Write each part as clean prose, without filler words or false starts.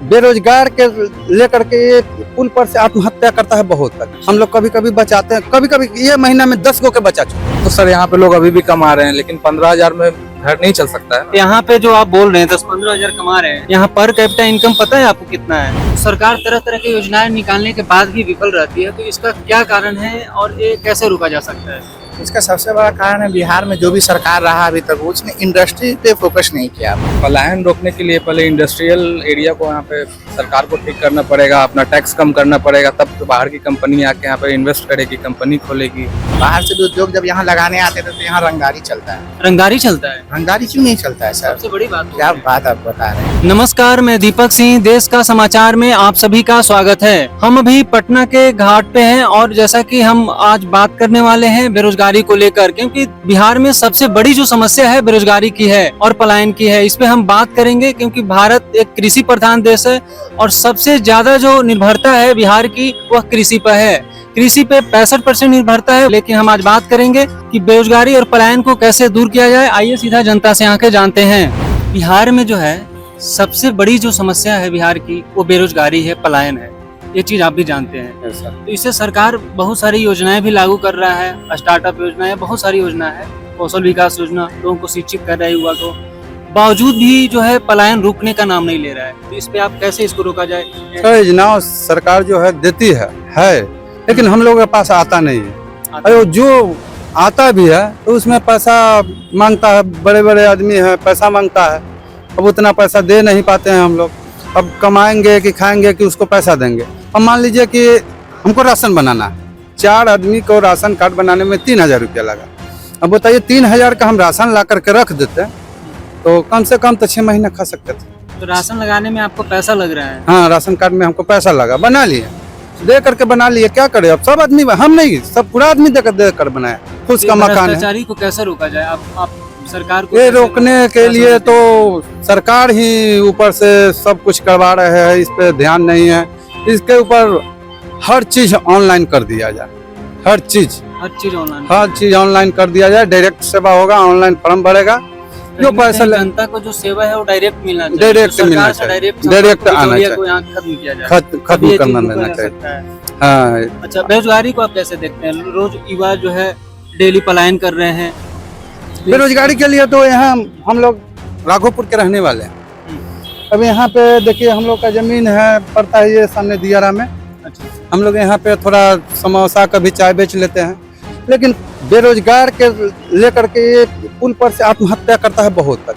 बेरोजगार के लेकर के ये पुल पर से आत्महत्या करता है बहुत तक। हम लोग कभी कभी बचाते हैं, कभी कभी ये महीना में 10 गो के बचा चुके। तो सर यहाँ पे लोग अभी भी कमा रहे हैं, लेकिन 15,000 में घर नहीं चल सकता है। यहाँ पे जो आप बोल रहे हैं 10-15 हजार कमा रहे हैं, यहाँ पर कैपिटा इनकम पता है आपको कितना है? सरकार तरह तरह की योजनाएं निकालने के बाद भी विफल रहती है, तो इसका क्या कारण है और ये कैसे रोका जा सकता है? इसका सबसे बड़ा कारण है बिहार में जो भी सरकार रहा अभी तक उसने इंडस्ट्री पे फोकस नहीं किया। पलायन रोकने के लिए पहले इंडस्ट्रियल एरिया को यहाँ पे सरकार को ठीक करना पड़ेगा, अपना टैक्स कम करना पड़ेगा, तब तो बाहर की कंपनी आके यहाँ पे इन्वेस्ट करेगी, कंपनी खोलेगी। बाहर से उद्योग जब यहाँ लगाने आते थे तो यहाँ रंगदारी चलता है। रंगदारी चलता है? रंगदारी क्यों नहीं चलता है सर? सबसे बड़ी बात क्या बात आप बता रहे हैं? नमस्कार, मैं दीपक सिंह, देश का समाचार में आप सभी का स्वागत है। हम अभी पटना के घाट पे हैं और जैसा कि हम आज बात करने वाले हैं बेरोजगारी को लेकर, क्योंकि बिहार में सबसे बड़ी जो समस्या है बेरोजगारी की है और पलायन की है। इस पे हम बात करेंगे क्योंकि भारत एक कृषि प्रधान देश है और सबसे ज्यादा जो निर्भरता है बिहार की वह कृषि पर है। कृषि पे 65% निर्भरता है। लेकिन हम आज बात करेंगे कि बेरोजगारी और पलायन को कैसे दूर किया जाए। आइए सीधा जनता से आके जानते हैं। बिहार में जो है सबसे बड़ी जो समस्या है बिहार की वो बेरोजगारी है, पलायन है। ये चीज आप भी जानते हैं। तो इससे सरकार बहुत सारी योजनाएं भी लागू कर रहा है, स्टार्टअप योजनाएं, बहुत सारी योजना है, कौशल विकास योजना, लोगों को शिक्षित कर रहा है, युवा को। बावजूद भी जो है पलायन रुकने का नाम नहीं ले रहा है। तो इस पे आप कैसे इसको रोका जाए? योजनाओं सरकार जो है देती है लेकिन हम लोगों के पास आता नहीं है। और जो आता भी है तो उसमें पैसा मांगता है, बड़े बड़े आदमी है, पैसा मांगता है। अब उतना पैसा दे नहीं पाते हैं हम लोग। अब कमाएंगे कि खाएंगे कि उसको पैसा देंगे। अब मान लीजिए कि हमको राशन बनाना है, 4 आदमी को राशन कार्ड बनाने में 3,000 रुपया लगा। अब बताइए 3,000 का हम राशन ला करके रख देते तो कम से कम तो 6 महीना खा सकते थे। तो राशन लगाने में आपको पैसा लग रहा है? हाँ, राशन कार्ड में हमको पैसा लगा, बना लिए, दे करके बना लिए। क्या करे अब सब आदमी, हम नहीं, सब पूरा आदमी दे कर बनाया। खुद का मकान है। भ्रष्टाचारी को कैसे रोका जाए? आप सरकार को ये रोकने के लिए तो सरकार ही ऊपर से सब कुछ करवा रहे हैं, इस पे ध्यान नहीं है। इसके ऊपर हर चीज ऑनलाइन कर दिया जाए, हर चीज ऑनलाइन कर दिया जाए। डायरेक्ट सेवा होगा, ऑनलाइन फॉर्म भरेगा, जो पैसा जनता को जो सेवा है वो डायरेक्ट मिलना चाहिए। डायरेक्ट मिलना चाहिए, डायरेक्ट आना चाहिए, खत्म किया जाए, खत्म करना देना चाहिए। हाँ। अच्छा, बेरोजगारी को आप कैसे देखते हैं? रोज युवा जो है डेली पलायन कर रहे हैं। बेरोजगारी के लिए तो यहाँ हम लोग राघोपुर के रहने वाले हैं। अब यहाँ पे देखिए हम लोग का जमीन है, पड़ता है ये सामने दियारा में। अच्छा। हम लोग यहाँ पे थोड़ा समोसा कभी चाय बेच लेते हैं, लेकिन बेरोजगार के लेकर के ये पुल पर से आत्महत्या करता है बहुत तक।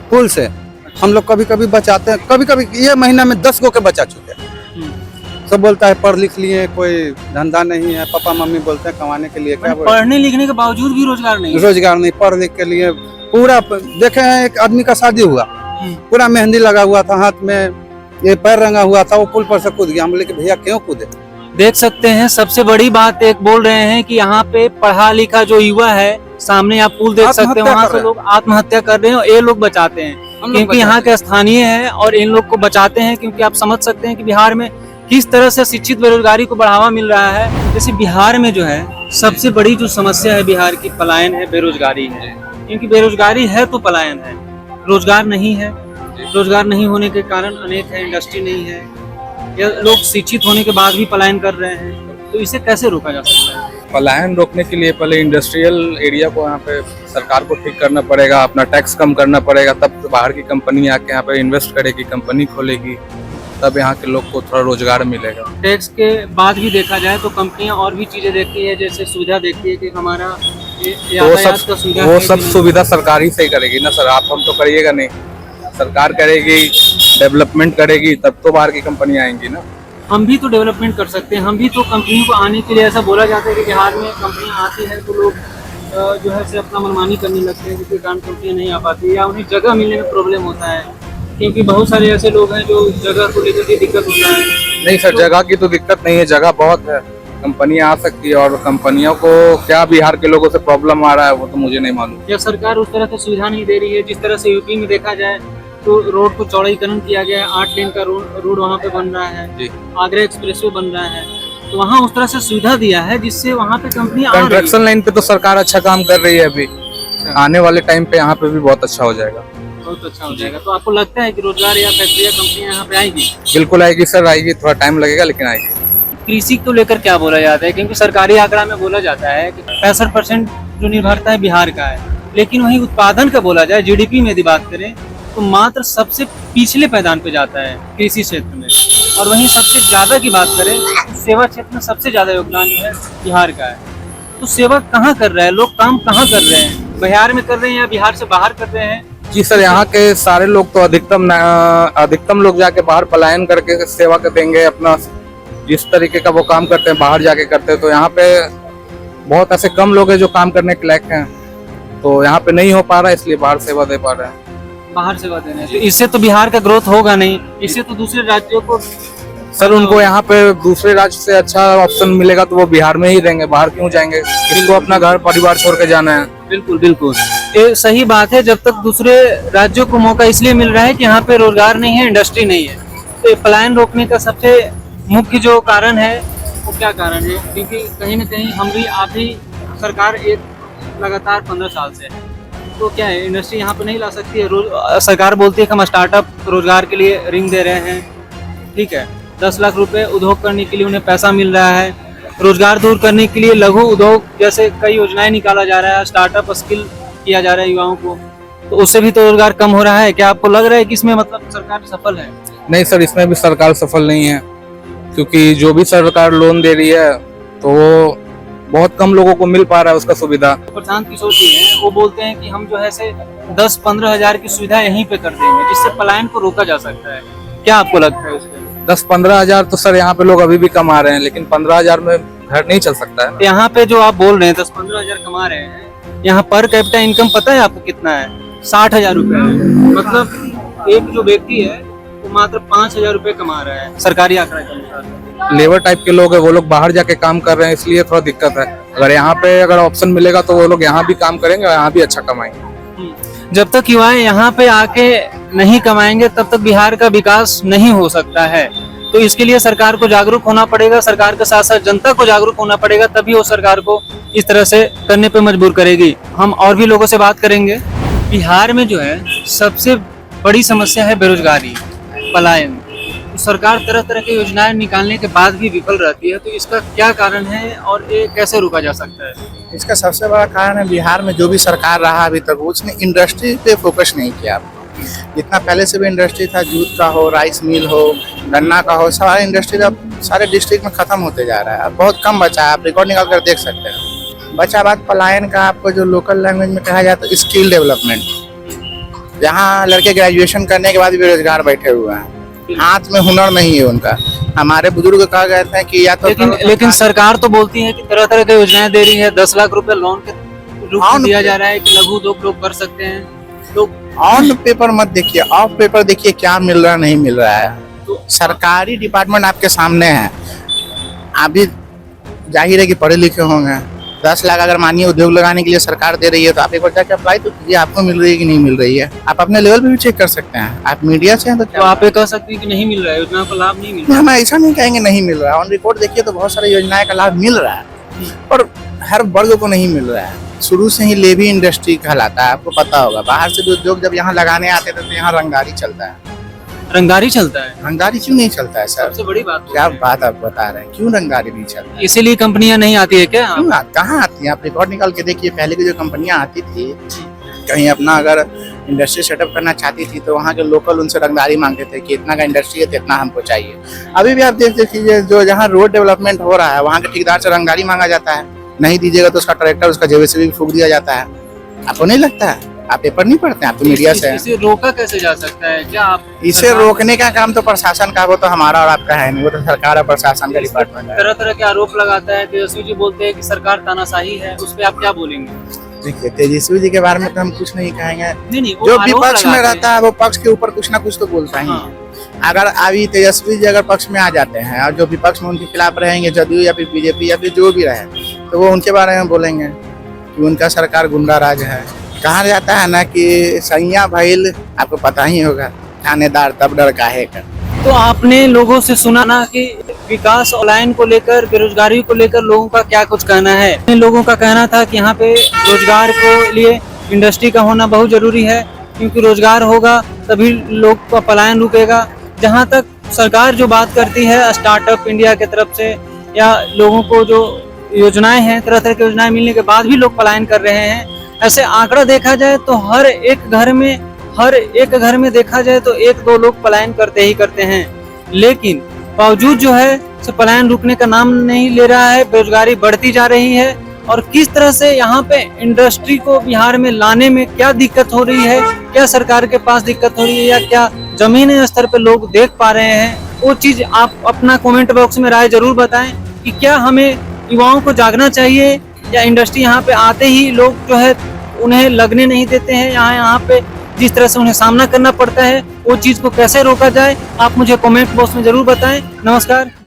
पुल से हम लोग कभी कभी बचाते हैं, कभी कभी ये महीना में 10 गो के बचा चुके हैं। सब बोलता है पढ़ लिख लिए, कोई धंधा नहीं है। पापा मम्मी बोलते हैं कमाने के लिए, क्या पढ़ने लिखने के बावजूद भी रोजगार नहीं, पढ़ लिख के लिए पूरा। देखे हैं एक आदमी का शादी हुआ, पूरा मेहंदी लगा हुआ था, हाथ में ये पैर रंगा हुआ था, वो पुल पर से कूद गया। हम बोले कि भैया क्यों कूदे? देख सकते हैं सबसे बड़ी बात एक बोल रहे हैं कि यहाँ पे पढ़ा लिखा जो युवा है, सामने आप पुल देख सकते हैं, वहाँ से लोग आत्महत्या कर रहे हैं और ये लोग बचाते हैं क्योंकि यहाँ के स्थानीय है और इन लोग को बचाते हैं। क्योंकि आप समझ सकते हैं कि बिहार में किस तरह से शिक्षित बेरोजगारी को बढ़ावा मिल रहा है। जैसे बिहार में जो है सबसे बड़ी जो समस्या है बिहार की पलायन है, बेरोजगारी है। क्योंकि बेरोजगारी है तो पलायन है, रोजगार नहीं है। रोजगार नहीं होने के कारण अनेक है, इंडस्ट्री नहीं है, या लोग शिक्षित होने के बाद भी पलायन कर रहे हैं। तो इसे कैसे रोका जा सकता है? पलायन रोकने के लिए पहले इंडस्ट्रियल एरिया को यहाँ पे सरकार को ठीक करना पड़ेगा, अपना टैक्स कम करना पड़ेगा, तब तो बाहर की कंपनी आके यहाँ पे इन्वेस्ट करेगी, कंपनी खोलेगी, तब यहाँ के लोग को थोड़ा रोजगार मिलेगा। टैक्स के बाद भी देखा जाए तो कंपनियां और भी चीजें देखती है, जैसे सुविधा देखती है कि हमारा यातायात का सुविधा, वो सब सुविधा सरकार ही सही करेगी ना सर। आप हम तो करिएगा नहीं, सरकार करेगी, डेवलपमेंट करेगी, तब तो बाहर की कंपनी आएंगी ना। हम भी तो डेवलपमेंट कर सकते हैं। हम भी तो कंपनी को आने के लिए, ऐसा बोला जाता है कि बिहार में कंपनियां आती है तो लोग जो है अपना मनमानी करने लगते हैं, क्योंकि कारण कंपनियां नहीं आ पाती या उन्हें जगह मिलने में प्रॉब्लम होता है। क्योंकि बहुत सारे ऐसे लोग हैं जो जगह को लेकर के दिक्कत होता है। नहीं सर, जगह की तो दिक्कत नहीं है, जगह बहुत है, कंपनियां आ सकती है। और कंपनियों को क्या बिहार के लोगों से प्रॉब्लम आ रहा है वो तो मुझे नहीं मालूम। या सरकार उस तरह की सुविधा नहीं दे रही है जिस तरह से यूपी में देखा जाए तो रोड को चौड़ीकरण किया गया है, 8 लेन का रोड वहाँ पे बन रहा है जी। आगरा एक्सप्रेसवे बन रहा है, तो वहाँ उस तरह से सुविधा दिया है जिससे वहाँ पे कंपनियां कंस्ट्रक्शन लाइन पे तो सरकार अच्छा काम कर रही है। अभी आने वाले टाइम पे यहाँ पे भी बहुत अच्छा हो जाएगा। बहुत अच्छा हो जाएगा। तो आपको लगता है कि रोजगार या फैक्ट्रियाँ कंपनियाँ यहाँ पे आएगी? बिल्कुल आएगी सर, आएगी, थोड़ा टाइम लगेगा लेकिन आएगी। कृषि को लेकर क्या बोला जाता है? क्योंकि सरकारी आंकड़ा में बोला जाता है कि 65% जो निर्भरता है बिहार का है, लेकिन वहीं उत्पादन का बोला जाए, जीडीपी में यदि बात करें तो मात्र सबसे पिछले पैदान पे जाता है कृषि क्षेत्र में। और वहीं सबसे ज्यादा की बात करें तो सेवा क्षेत्र में सबसे ज्यादा योगदान जो है बिहार का है। तो सेवा कहाँ कर रहे हैं लोग, काम कहाँ कर रहे हैं? बिहार में कर रहे हैं या बिहार से बाहर कर रहे हैं? जी सर, यहाँ के सारे लोग तो अधिकतम लोग जाके बाहर पलायन करके सेवा कर देंगे। अपना जिस तरीके का वो काम करते हैं बाहर जाके करते हैं, तो यहाँ पे बहुत ऐसे कम लोग हैं जो काम करने के लायक हैं, तो यहाँ पे नहीं हो पा रहा है, इसलिए बाहर सेवा दे पा रहे हैं। बाहर सेवा देने तो इससे तो बिहार का ग्रोथ होगा नहीं, इससे तो दूसरे राज्यों को सर उनको यहाँ पे दूसरे राज्य से अच्छा ऑप्शन मिलेगा तो वो बिहार में ही रहेंगे, बाहर क्यों जाएंगे? किसको अपना घर परिवार छोड़ के जाना है? बिल्कुल बिल्कुल, ये सही बात है। जब तक दूसरे राज्यों को मौका इसलिए मिल रहा है कि यहाँ पे रोजगार नहीं है, इंडस्ट्री नहीं है। तो ये पलायन रोकने का सबसे मुख्य जो कारण है वो क्या कारण है? क्योंकि कहीं ना कहीं हम भी, आप भी, सरकार एक लगातार 15 साल से है, तो क्या है इंडस्ट्री यहाँ पे नहीं ला सकती है? सरकार बोलती है कि हम स्टार्टअप रोजगार के लिए रिंग दे रहे हैं, ठीक है, 10 लाख रुपए उद्योग करने के लिए उन्हें पैसा मिल रहा है, रोजगार दूर करने के लिए लघु उद्योग जैसे कई योजनाएं निकाला जा रहा है, स्टार्टअप स्किल किया जा रहा है युवाओं को, तो उससे भी तो रोजगार कम हो रहा है। क्या आपको लग रहा है कि इसमें मतलब सरकार सफल है? नहीं सर, इसमें भी सरकार सफल नहीं है, क्योंकि जो भी सरकार लोन दे रही है तो वो बहुत कम लोगों को मिल पा रहा है उसका सुविधा। प्रशांत किशोर जी हैं, वो बोलते हैं कि हम जो है से 10-15 हजार की सुविधा यहीं पे कर देंगे जिससे पलायन को रोका जा सकता है। क्या आपको लगता है उसके? 10-15 हजार तो सर यहाँ पे लोग अभी भी कमा रहे हैं, लेकिन 15 हजार में घर नहीं चल सकता है। यहाँ पे जो आप बोल रहे हैं 10-15 हजार कमा रहे हैं, यहाँ पर कैपिटा इनकम पता है आपको कितना है? 60,000 रुपए है। मतलब एक जो व्यक्ति है वो मात्र 5,000 रुपए कमा रहा है सरकारी आंकड़ा के अनुसार। लेबर टाइप के लोग है, वो लोग बाहर जाके काम कर रहे हैं, इसलिए थोड़ा दिक्कत है। अगर यहाँ पे अगर ऑप्शन मिलेगा तो वो लोग यहाँ भी काम करेंगे और यहाँ भी अच्छा कमाएंगे। जब तक युवाएं यहाँ पे आके नहीं कमाएंगे तब तक बिहार का विकास नहीं हो सकता है। तो इसके लिए सरकार को जागरूक होना पड़ेगा, सरकार के साथ साथ जनता को जागरूक होना पड़ेगा, तभी वो सरकार को इस तरह से करने पे मजबूर करेगी। हम और भी लोगों से बात करेंगे। बिहार में जो है सबसे बड़ी समस्या है बेरोजगारी, पलायन। तो सरकार तरह तरह की योजनाएं निकालने के बाद भी विफल रहती है, तो इसका क्या कारण है और ये कैसे रोका जा सकता है? इसका सबसे बड़ा कारण है बिहार में जो भी सरकार रहा अभी तक उसने इंडस्ट्री पे फोकस नहीं किया। जितना पहले से भी इंडस्ट्री था, जूट का हो, राइस मिल हो, गन्ना का हो, सारा इंडस्ट्री अब सारे डिस्ट्रिक्ट में खत्म होते जा रहा है। अब बहुत कम बचा है, आप रिकॉर्ड निकाल कर देख सकते हैं। बचा बात पलायन का, आपको जो लोकल लैंग्वेज में कहा जाता है स्किल डेवलपमेंट। यहाँ लड़के ग्रेजुएशन करने के बाद भी बेरोजगार बैठे हुए हैं, हाथ में हुनर नहीं है उनका। हमारे बुजुर्ग कहा गए थे कि या तो लेकिन सरकार तो बोलती है कि तरह तरह की योजनाएं दे रही है, 10 लाख रुपए लोन के रूप में दिया जा रहा है कि लघु उद्योग लोग कर सकते हैं। तो ऑन पेपर मत देखिए, ऑफ पेपर देखिए क्या मिल रहा नहीं मिल रहा है। तो सरकारी डिपार्टमेंट आपके सामने है, आप भी जाहिर है कि पढ़े लिखे होंगे। 10 लाख अगर मानिए उद्योग लगाने के लिए सरकार दे रही है तो आप एक बार जाके अप्लाई तो कीजिए, आपको मिल रही है कि नहीं मिल रही है। आप अपने लेवल पे भी चेक कर सकते हैं। आप मीडिया से हैं तो आप ये कह सकते हैं कि नहीं मिल रहा है, योजना का लाभ नहीं मिल रहा है। हम ऐसा नहीं कहेंगे नहीं मिल रहा है, ऑन रिकॉर्ड देखिए तो बहुत सारी योजनाएं का लाभ मिल रहा है, पर हर वर्ग को नहीं मिल रहा है। शुरू से ही लेवी इंडस्ट्री कहलाता है, आपको पता होगा। बाहर से भी उद्योग जब यहाँ लगाने आते थे तो यहाँ रंगदारी चलता है। रंगदारी चलता है? रंगदारी क्यों नहीं चलता है सर? सबसे बड़ी बात क्या बात आप बता रहे हैं, क्यों रंगदारी नहीं चलता है? इसीलिए कंपनियां नहीं आती है क्या? कहाँ आती है? आप रिकॉर्ड निकाल के देखिए, पहले की जो कंपनियां आती थी कहीं अपना अगर इंडस्ट्री सेटअप करना चाहती थी तो वहाँ के लोकल उनसे रंगदारी मांगते थे कि इतना का इंडस्ट्री है तो इतना हमको चाहिए। अभी भी आप देख देखिए, जो जहाँ रोड डेवलपमेंट हो रहा है वहाँ के ठेकेदार से रंगदारी मांगा जाता है, नहीं दीजिएगा तो उसका ट्रैक्टर, उसका जेसीबी भी फूंक दिया जाता है। आपको नहीं लगता है? आप पेपर नहीं पढ़ते हैं? आप तो मीडिया से हैं। इसे रोका कैसे जा सकता है? क्या आप इसे रोकने का काम तो प्रशासन का, वो तो हमारा और आपका है नहीं, वो तो सरकार और प्रशासन का डिपार्टमेंट है। तरह तरह के आरोप लगाता है तेजस्वी जी, बोलते हैं कि सरकार तानाशाही है, उस पर आप क्या बोलेंगे? देखिए तेजस्वी जी के बारे में तो हम कुछ नहीं कहेंगे। नहीं, जो विपक्ष में रहता है वो पक्ष के ऊपर कुछ ना कुछ तो बोलता ही है। अगर अभी तेजस्वी जी अगर पक्ष में आ जाते हैं और जो विपक्ष में उनके खिलाफ रहेंगे, जदयू या फिर बीजेपी या फिर जो भी रहे, तो वो उनके बारे में बोलेंगे कि उनका सरकार गुंडा राज है। कहा जाता है ना कि सैया भइल, आपको पता ही होगा, थानेदार तब डर काहे का। तो आपने लोगों से सुना ना कि विकास पलायन को लेकर, बेरोजगारी को लेकर लोगों का क्या कुछ कहना है। इन लोगों का कहना था कि यहाँ पे रोजगार के लिए इंडस्ट्री का होना बहुत जरूरी है, क्योंकि रोजगार होगा तभी लोग का पलायन रुकेगा। जहाँ तक सरकार जो बात करती है स्टार्टअप इंडिया की तरफ से या लोगों को जो योजनाएं हैं, तरह तरह की योजनाएं मिलने के बाद भी लोग पलायन कर रहे हैं, ऐसे आंकड़ा देखा जाए तो हर एक घर में देखा जाए तो 1-2 लोग पलायन करते ही करते हैं। लेकिन बावजूद जो है पलायन रुकने का नाम नहीं ले रहा है, बेरोजगारी बढ़ती जा रही है। और किस तरह से यहाँ पे इंडस्ट्री को बिहार में लाने में क्या दिक्कत हो रही है, क्या सरकार के पास दिक्कत हो रही है या क्या जमीनी स्तर पे लोग देख पा रहे हैं, वो चीज आप अपना कमेंट बॉक्स में राय जरूर बताएं कि क्या हमें युवाओं को जागना चाहिए या इंडस्ट्री यहाँ पे आते ही लोग जो है उन्हें लगने नहीं देते हैं, यहाँ पे जिस तरह से उन्हें सामना करना पड़ता है वो चीज को कैसे रोका जाए, आप मुझे कमेंट बॉक्स में जरूर बताएं। नमस्कार।